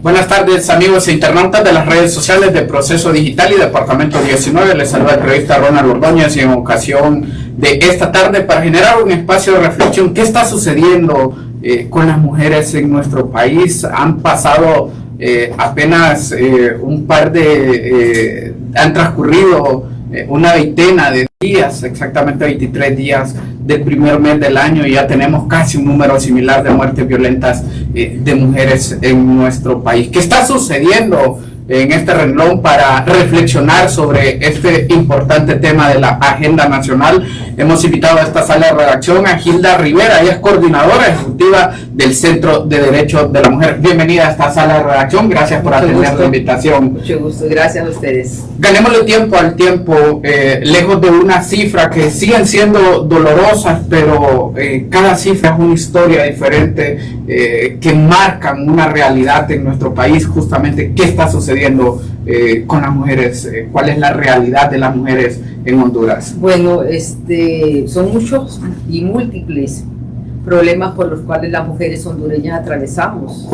Buenas tardes, amigos e internautas de las redes sociales de Proceso Digital y Departamento 19. Les saluda el periodista Ronald Ordóñez y en ocasión de esta tarde para generar un espacio de reflexión. ¿Qué está sucediendo con las mujeres en nuestro país? Han pasado apenas han transcurrido una veintena de días, exactamente 23 días del primer mes del año, y ya tenemos casi un número similar de muertes violentas de mujeres en nuestro país. ¿Qué está sucediendo en este renglón? Para reflexionar sobre este importante tema de la agenda nacional, hemos invitado a esta sala de redacción a Gilda Rivera. Ella es coordinadora ejecutiva del Centro de Derechos de la Mujer. Bienvenida a esta sala de redacción, gracias por atender la invitación. Mucho gusto, gracias a ustedes. Ganémosle tiempo al tiempo, lejos de una cifra que siguen siendo dolorosas, pero cada cifra es una historia diferente que marcan una realidad en nuestro país. Justamente, ¿qué está sucediendo con las mujeres? ¿Cuál es la realidad de las mujeres en Honduras? Bueno, son muchos y múltiples problemas por los cuales las mujeres hondureñas atravesamos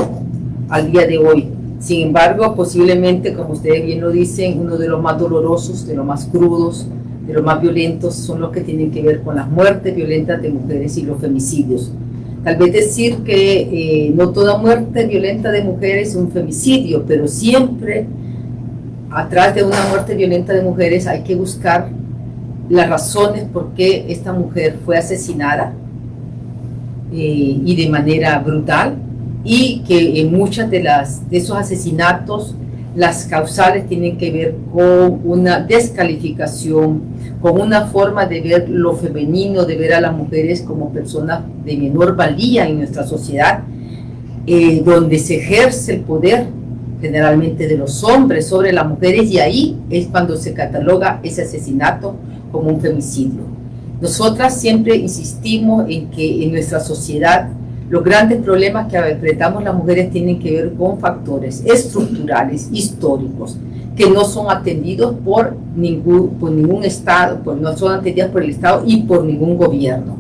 al día de hoy. Sin embargo, posiblemente, como ustedes bien lo dicen, uno de los más dolorosos, de los más crudos, de los más violentos, son los que tienen que ver con las muertes violentas de mujeres y los femicidios. Tal vez decir que no toda muerte violenta de mujeres es un femicidio, pero siempre atrás de una muerte violenta de mujeres hay que buscar las razones por qué esta mujer fue asesinada y de manera brutal, y que en muchas de esos asesinatos las causales tienen que ver con una descalificación, con una forma de ver lo femenino, de ver a las mujeres como personas de menor valía en nuestra sociedad, donde se ejerce el poder generalmente de los hombres sobre las mujeres, y ahí es cuando se cataloga ese asesinato como un femicidio. Nosotras siempre insistimos en que en nuestra sociedad los grandes problemas que enfrentamos las mujeres tienen que ver con factores estructurales, históricos, que no son atendidos por ningún Estado, no son atendidas por el Estado y por ningún gobierno.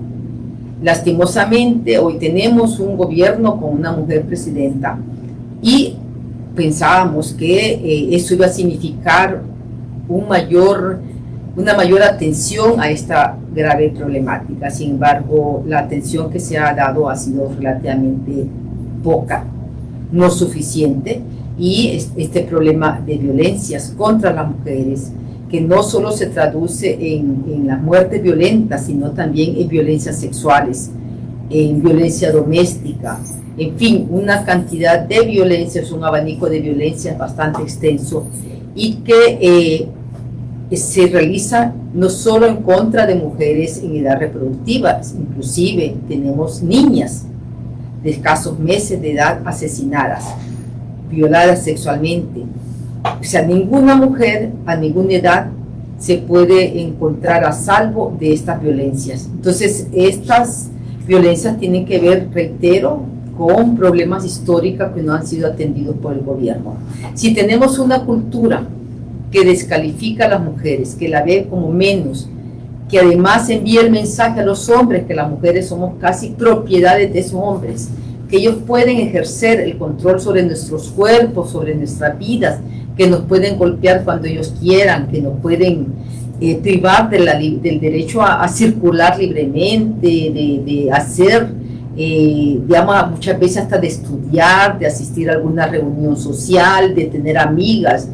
Lastimosamente, hoy tenemos un gobierno con una mujer presidenta y pensábamos que eso iba a significar una mayor atención a esta grave problemática. Sin embargo, la atención que se ha dado ha sido relativamente poca, no suficiente, y este problema de violencias contra las mujeres, que no solo se traduce en las muertes violentas, sino también en violencias sexuales, en violencia doméstica, en fin, una cantidad de violencias, un abanico de violencias bastante extenso, y que se realiza no solo en contra de mujeres en edad reproductiva, inclusive tenemos niñas de escasos meses de edad asesinadas, violadas sexualmente. O sea, ninguna mujer a ninguna edad se puede encontrar a salvo de estas violencias. Entonces, estas violencias tienen que ver, reitero, con problemas históricos que no han sido atendidos por el gobierno. Si tenemos una cultura que descalifica a las mujeres, que la ve como menos, que además envía el mensaje a los hombres que las mujeres somos casi propiedades de esos hombres, que ellos pueden ejercer el control sobre nuestros cuerpos, sobre nuestras vidas, que nos pueden golpear cuando ellos quieran, que nos pueden privar del derecho a circular libremente, de hacer, digamos, muchas veces hasta de estudiar, de asistir a alguna reunión social, de tener amigas,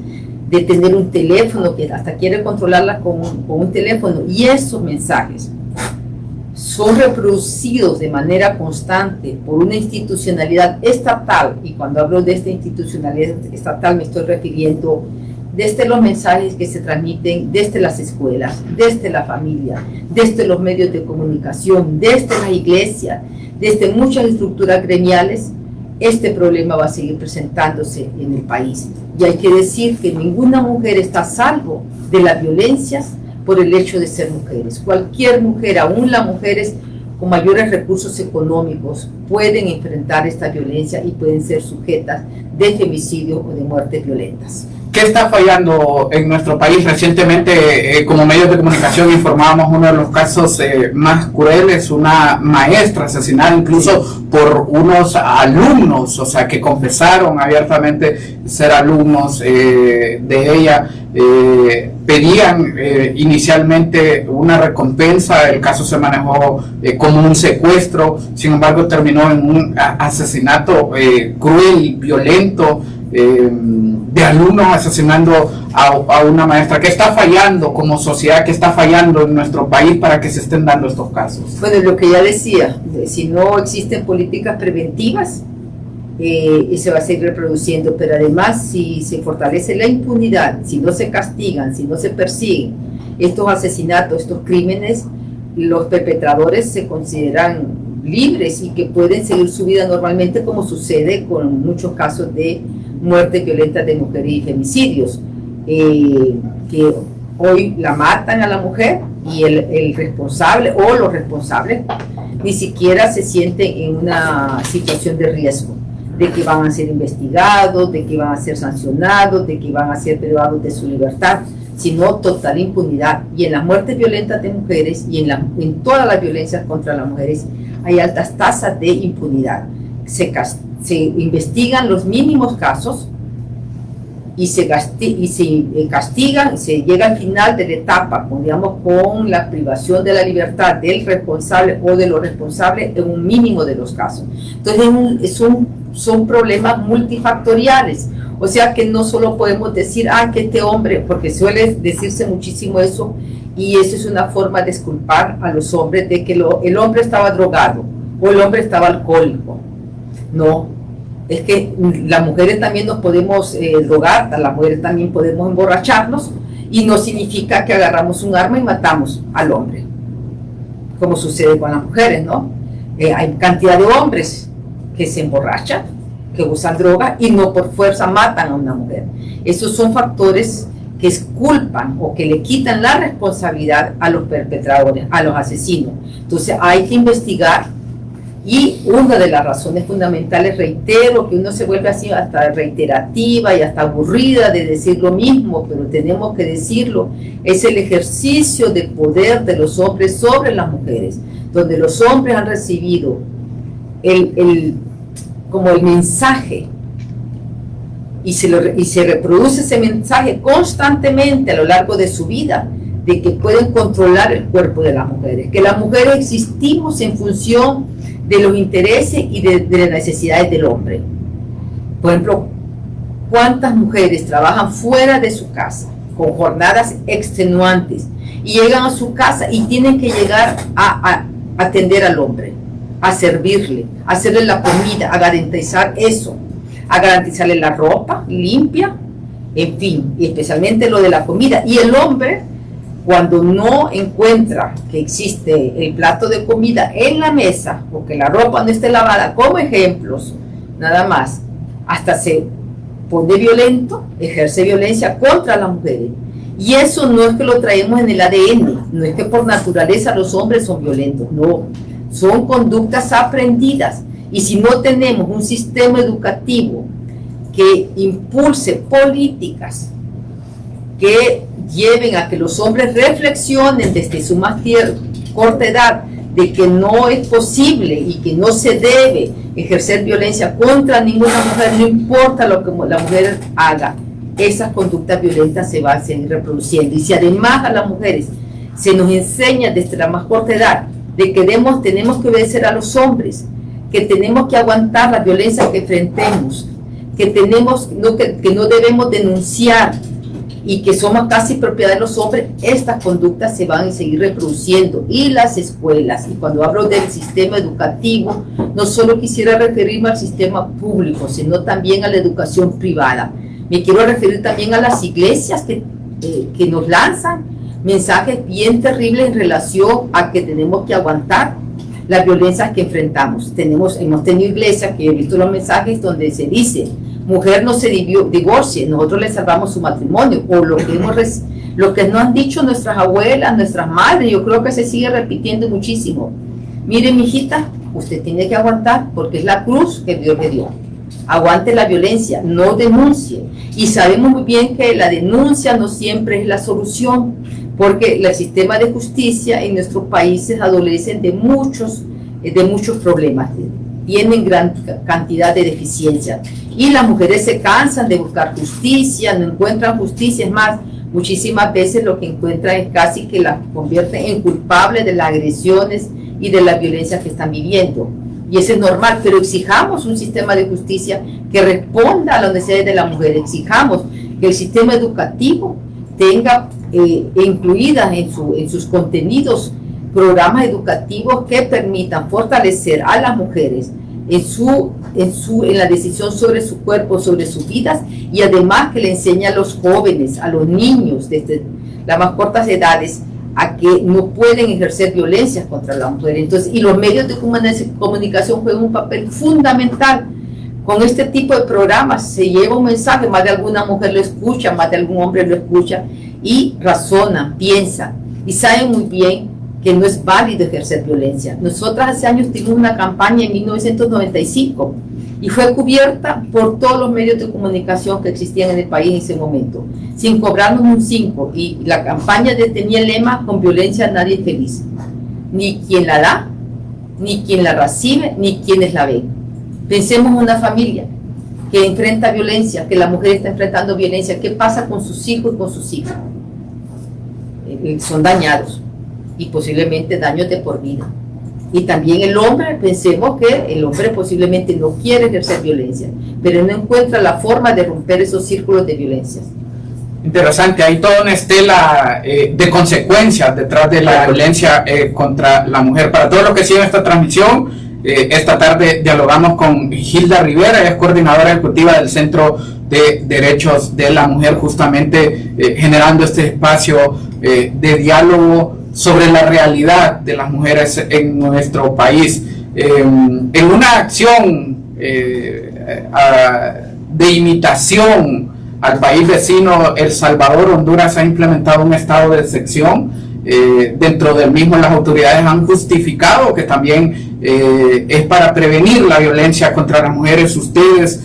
de tener un teléfono, que hasta quiere controlarla con un teléfono. Y esos mensajes son reproducidos de manera constante por una institucionalidad estatal, y cuando hablo de esta institucionalidad estatal me estoy refiriendo desde los mensajes que se transmiten desde las escuelas, desde la familia, desde los medios de comunicación, desde las iglesias, desde muchas estructuras gremiales. Este problema va a seguir presentándose en el país. Y hay que decir que ninguna mujer está a salvo de las violencias por el hecho de ser mujeres. Cualquier mujer, aún las mujeres con mayores recursos económicos, pueden enfrentar esta violencia y pueden ser sujetas de femicidio o de muertes violentas. ¿Qué está fallando en nuestro país? Recientemente, como medios de comunicación, informábamos uno de los casos más crueles, una maestra asesinada incluso por unos alumnos, o sea, que confesaron abiertamente ser alumnos de ella. Pedían inicialmente una recompensa, el caso se manejó como un secuestro, sin embargo terminó en un asesinato cruel, violento, de alumnos asesinando a una maestra. ¿Qué está fallando como sociedad? ¿Qué está fallando en nuestro país para que se estén dando estos casos? Bueno, lo que ya decía, si no existen políticas preventivas, y se va a seguir reproduciendo, pero además si se fortalece la impunidad, si no se castigan, si no se persiguen estos asesinatos, estos crímenes, los perpetradores se consideran libres y que pueden seguir su vida normalmente, como sucede con muchos casos de muertes violentas de mujeres y femicidios, que hoy la matan a la mujer y el responsable o los responsables ni siquiera se sienten en una situación de riesgo, de que van a ser investigados, de que van a ser sancionados, de que van a ser privados de su libertad, sino total impunidad. Y en las muertes violentas de mujeres y en todas las violencias contra las mujeres hay altas tasas de impunidad. Se investigan los mínimos casos y se castigan, se llega al final de la etapa, digamos, con la privación de la libertad del responsable o de los responsables en un mínimo de los casos. Entonces son problemas multifactoriales, o sea que no solo podemos decir, que este hombre, porque suele decirse muchísimo eso, y eso es una forma de disculpar a los hombres de que el hombre estaba drogado o el hombre estaba alcohólico. No, es que las mujeres también nos podemos drogar, las mujeres también podemos emborracharnos, y no significa que agarramos un arma y matamos al hombre, como sucede con las mujeres, ¿no? Hay cantidad de hombres que se emborrachan, que usan droga y no por fuerza matan a una mujer. Esos son factores que culpan o que le quitan la responsabilidad a los perpetradores, a los asesinos. Entonces hay que investigar, y una de las razones fundamentales, reitero, que uno se vuelve así hasta reiterativa y hasta aburrida de decir lo mismo, pero tenemos que decirlo, es el ejercicio del poder de los hombres sobre las mujeres, donde los hombres han recibido como el mensaje, y se reproduce ese mensaje constantemente a lo largo de su vida, de que pueden controlar el cuerpo de las mujeres, que las mujeres existimos en función de los intereses y de las necesidades del hombre. Por ejemplo, ¿cuántas mujeres trabajan fuera de su casa con jornadas extenuantes y llegan a su casa y tienen que llegar a atender al hombre, a servirle, a hacerle la comida, a garantizar eso, a garantizarle la ropa limpia, en fin, y especialmente lo de la comida? Y el hombre, cuando no encuentra que existe el plato de comida en la mesa, o que la ropa no esté lavada, como ejemplos, nada más, hasta se pone violento, ejerce violencia contra las mujeres. Y eso no es que lo traemos en el ADN, no es que por naturaleza los hombres son violentos, no, son conductas aprendidas. Y si no tenemos un sistema educativo que impulse políticas que lleven a que los hombres reflexionen desde su más corta edad de que no es posible y que no se debe ejercer violencia contra ninguna mujer, no importa lo que la mujer haga, esas conductas violentas se van a seguir reproduciendo. Y si además a las mujeres se nos enseña desde la más corta edad de que tenemos que obedecer a los hombres, que tenemos que aguantar la violencia que enfrentemos, que no debemos denunciar, y que somos casi propiedad de los hombres, estas conductas se van a seguir reproduciendo. Y las escuelas, y cuando hablo del sistema educativo, no solo quisiera referirme al sistema público, sino también a la educación privada. Me quiero referir también a las iglesias que nos lanzan mensajes bien terribles en relación a que tenemos que aguantar las violencias que enfrentamos. Hemos tenido iglesias que he visto los mensajes donde se dice: mujer no se divorcie, nosotros le salvamos su matrimonio, o lo que nos han dicho nuestras abuelas, nuestras madres. Yo creo que se sigue repitiendo muchísimo. Mire, mijita, usted tiene que aguantar porque es la cruz que Dios le dio. aguante la violencia, no denuncie. Y sabemos muy bien que la denuncia no siempre es la solución, porque el sistema de justicia en nuestros países adolecen de muchos problemas, tienen gran cantidad de deficiencias. Y las mujeres se cansan de buscar justicia, no encuentran justicia, es más, muchísimas veces lo que encuentran es casi que las convierten en culpables de las agresiones y de la violencia que están viviendo. Y eso es normal, pero exijamos un sistema de justicia que responda a las necesidades de la mujer, exijamos que el sistema educativo tenga incluidas en sus contenidos programas educativos que permitan fortalecer a las mujeres en la decisión sobre su cuerpo, sobre sus vidas, y además que le enseñe a los jóvenes, a los niños desde las más cortas edades, a que no pueden ejercer violencias contra la mujer. Entonces, y los medios de comunicación juegan un papel fundamental. Con este tipo de programas se lleva un mensaje, más de alguna mujer lo escucha, más de algún hombre lo escucha y razona, piensa y sabe muy bien que no es válido ejercer violencia. Nosotras hace años tuvimos una campaña en 1995 y fue cubierta por todos los medios de comunicación que existían en el país en ese momento, sin cobrarnos un 5, y la campaña tenía el lema: con violencia nadie es feliz, ni quien la da, ni quien la recibe, ni quienes la ven. Pensemos en una familia que enfrenta violencia, que la mujer está enfrentando violencia. ¿Qué pasa con sus hijos y con sus hijas? Son dañados, y posiblemente daños de por vida. Y también el hombre, pensemos que el hombre posiblemente no quiere ejercer violencia, pero no encuentra la forma de romper esos círculos de violencia. Interesante, hay toda una estela de consecuencias detrás de la violencia contra la mujer. Para todos los que siguen esta transmisión, esta tarde dialogamos con Hilda Rivera, es coordinadora ejecutiva del Centro de Derechos de la Mujer, justamente generando este espacio de diálogo sobre la realidad de las mujeres en nuestro país. En una acción de imitación al país vecino, El Salvador, Honduras ha implementado un estado de excepción. Dentro del mismo, las autoridades han justificado que también es para prevenir la violencia contra las mujeres. Ustedes,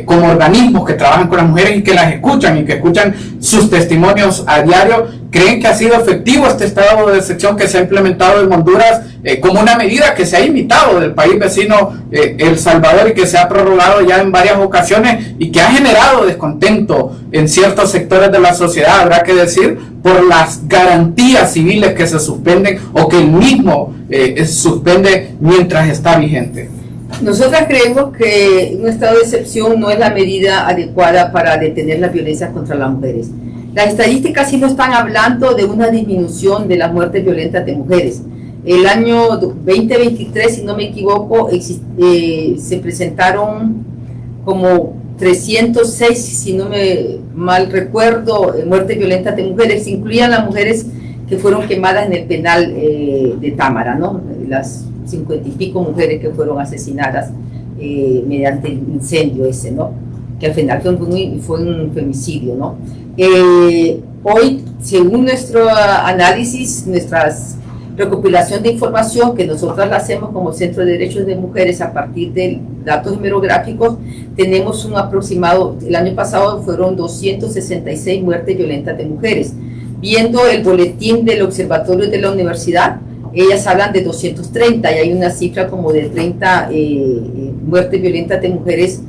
como organismos que trabajan con las mujeres y que las escuchan y que escuchan sus testimonios a diario, ¿creen que ha sido efectivo este estado de excepción que se ha implementado en Honduras como una medida que se ha imitado del país vecino El Salvador y que se ha prorrogado ya en varias ocasiones y que ha generado descontento en ciertos sectores de la sociedad, habrá que decir, por las garantías civiles que se suspenden o que el mismo suspende mientras está vigente? Nosotras creemos que un estado de excepción no es la medida adecuada para detener la violencia contra las mujeres. Las estadísticas sí no están hablando de una disminución de las muertes violentas de mujeres. El año 2023, si no me equivoco, se presentaron como 306, si no me mal recuerdo, muertes violentas de mujeres. Incluían las mujeres que fueron quemadas en el penal de Támara, ¿no? Las 50 y pico mujeres que fueron asesinadas mediante el incendio ese, ¿no? Que al final fue un femicidio, ¿no? Hoy, según nuestro análisis, nuestras recopilación de información que nosotros la hacemos como Centro de Derechos de Mujeres a partir de datos hemerográficos, tenemos un aproximado, el año pasado fueron 266 muertes violentas de mujeres. Viendo el boletín del Observatorio de la Universidad, ellas hablan de 230 y hay una cifra como de 30 muertes violentas de mujeres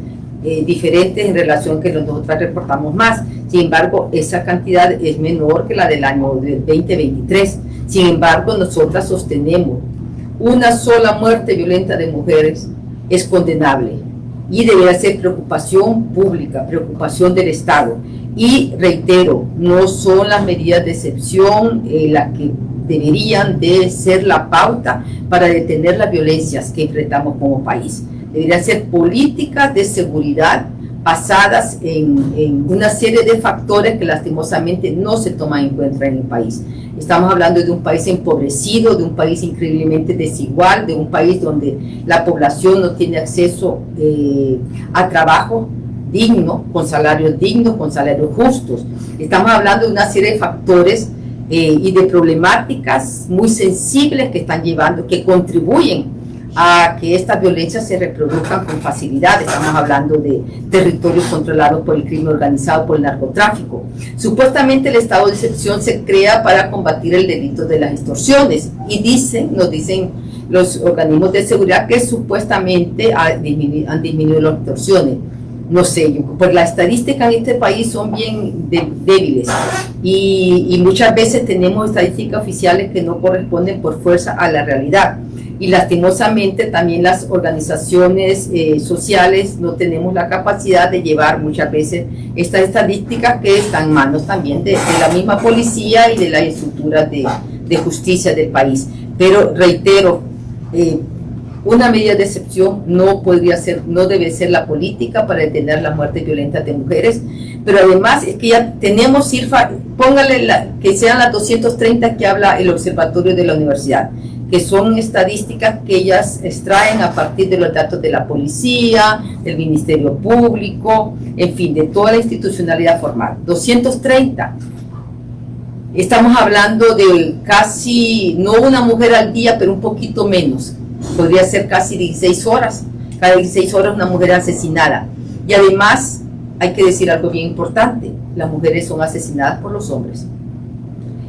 diferentes en relación que nosotros reportamos más. Sin embargo, esa cantidad es menor que la del año 2023. Sin embargo, nosotras sostenemos una sola muerte violenta de mujeres es condenable y debería ser preocupación pública, preocupación del Estado. Y reitero, no son las medidas de excepción las que deberían de ser la pauta para detener las violencias que enfrentamos como país. Deberían ser políticas de seguridad basadas en una serie de factores que lastimosamente no se toman en cuenta en el país. Estamos hablando de un país empobrecido, de un país increíblemente desigual, de un país donde la población no tiene acceso a trabajo digno, con salarios dignos, con salarios justos. Estamos hablando de una serie de factores y de problemáticas muy sensibles que están llevando, que contribuyen a que estas violencias se reproduzcan con facilidad. Estamos hablando de territorios controlados por el crimen organizado, por el narcotráfico. Supuestamente el estado de excepción se crea para combatir el delito de las extorsiones y nos dicen los organismos de seguridad que supuestamente han disminuido las extorsiones. No sé, pues las estadísticas en este país son bien débiles y muchas veces tenemos estadísticas oficiales que no corresponden por fuerza a la realidad. Y lastimosamente también las organizaciones sociales no tenemos la capacidad de llevar muchas veces estas estadísticas que están en manos también de la misma policía y de las estructuras de justicia del país. Pero reitero, una medida de excepción no debe ser la política para detener las muertes violentas de mujeres, pero además es que ya tenemos cifras, póngale que sean las 230 que habla el observatorio de la universidad, que son estadísticas que ellas extraen a partir de los datos de la policía, del Ministerio Público, en fin, de toda la institucionalidad formal. 230. Estamos hablando de casi, no una mujer al día, pero un poquito menos. Podría ser casi 16 horas. Cada 16 horas una mujer asesinada. Y además, hay que decir algo bien importante, las mujeres son asesinadas por los hombres.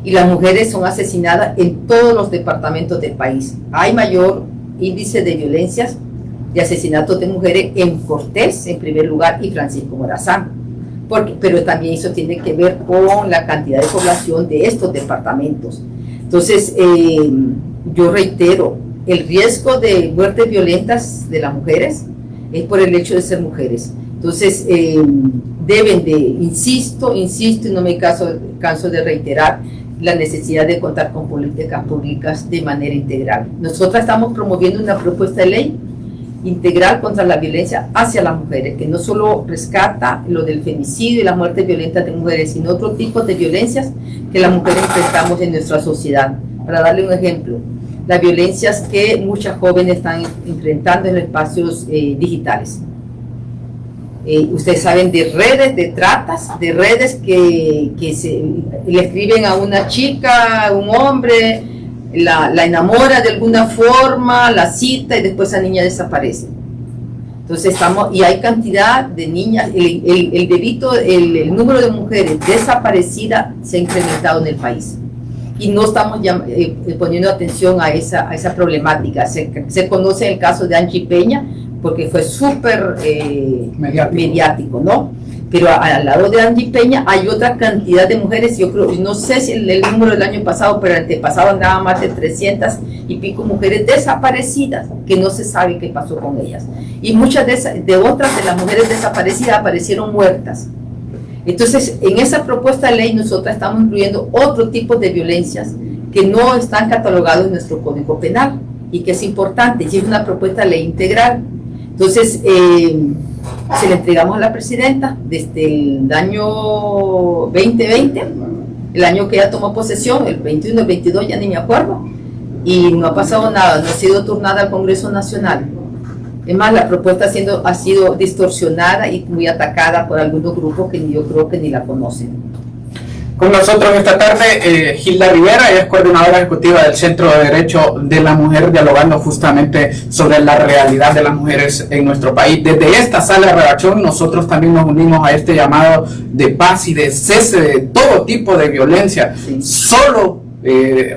Y las mujeres son asesinadas en todos los departamentos del país. Hay mayor índice de violencias, de asesinatos de mujeres en Cortés, en primer lugar, y Francisco Morazán. Pero también eso tiene que ver con la cantidad de población de estos departamentos. Entonces, yo reitero, el riesgo de muertes violentas de las mujeres es por el hecho de ser mujeres. Entonces, deben de, insisto, y no me canso de reiterar, la necesidad de contar con políticas públicas de manera integral. Nosotras estamos promoviendo una propuesta de ley integral contra la violencia hacia las mujeres, que no solo rescata lo del femicidio y las muertes violentas de mujeres, sino otro tipo de violencias que las mujeres enfrentamos en nuestra sociedad. Para darle un ejemplo, las violencias que muchas jóvenes están enfrentando en los espacios digitales. Ustedes saben de redes de tratas, de redes que le escriben a una chica, a un hombre, la enamora de alguna forma, la cita y después esa niña desaparece. Entonces y hay cantidad de niñas, el número de mujeres desaparecidas se ha incrementado en el país. Y no estamos poniendo atención a esa problemática. Se conoce el caso de Angie Peña, porque fue súper mediático, ¿no? Pero al lado de Angie Peña hay otra cantidad de mujeres, yo creo, no sé si el número del año pasado, pero el antepasado andaba más de 300 y pico mujeres desaparecidas, que no se sabe qué pasó con ellas. Y muchas otras de las mujeres desaparecidas aparecieron muertas. Entonces, en esa propuesta de ley nosotros estamos incluyendo otro tipo de violencias que no están catalogados en nuestro Código Penal y que es importante, y es una propuesta de ley integral. Entonces, se le entregamos a la presidenta desde el año 2020, el año que ella tomó posesión, el 21, el 22, ya ni me acuerdo, y no ha pasado nada, no ha sido turnada al Congreso Nacional. Es más, la propuesta ha sido distorsionada y muy atacada por algunos grupos que yo creo que ni la conocen. Con nosotros esta tarde Gilda Rivera, ella es coordinadora ejecutiva del Centro de Derecho de la Mujer, dialogando justamente sobre la realidad de las mujeres en nuestro país. Desde esta sala de redacción nosotros también nos unimos a este llamado de paz y de cese de todo tipo de violencia. Sí. Solo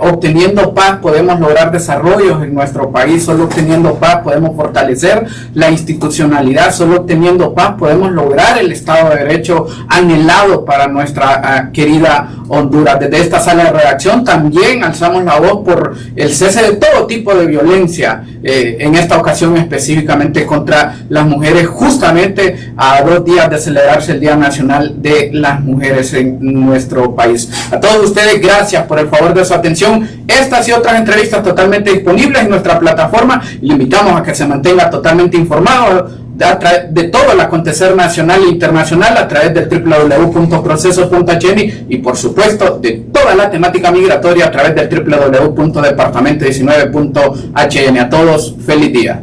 obteniendo paz podemos lograr desarrollos en nuestro país, solo obteniendo paz podemos fortalecer la institucionalidad, solo obteniendo paz podemos lograr el Estado de Derecho anhelado para nuestra querida Honduras. Desde esta sala de redacción también alzamos la voz por el cese de todo tipo de violencia, en esta ocasión específicamente contra las mujeres, justamente a 2 días de celebrarse el Día Nacional de las Mujeres en nuestro país. A todos ustedes, gracias por el favor de su atención. Estas y otras entrevistas totalmente disponibles en nuestra plataforma, y le invitamos a que se mantenga totalmente informado de todo el acontecer nacional e internacional a través del www.procesos.hn y por supuesto de toda la temática migratoria a través del www.departamento19.hn. A todos, feliz día.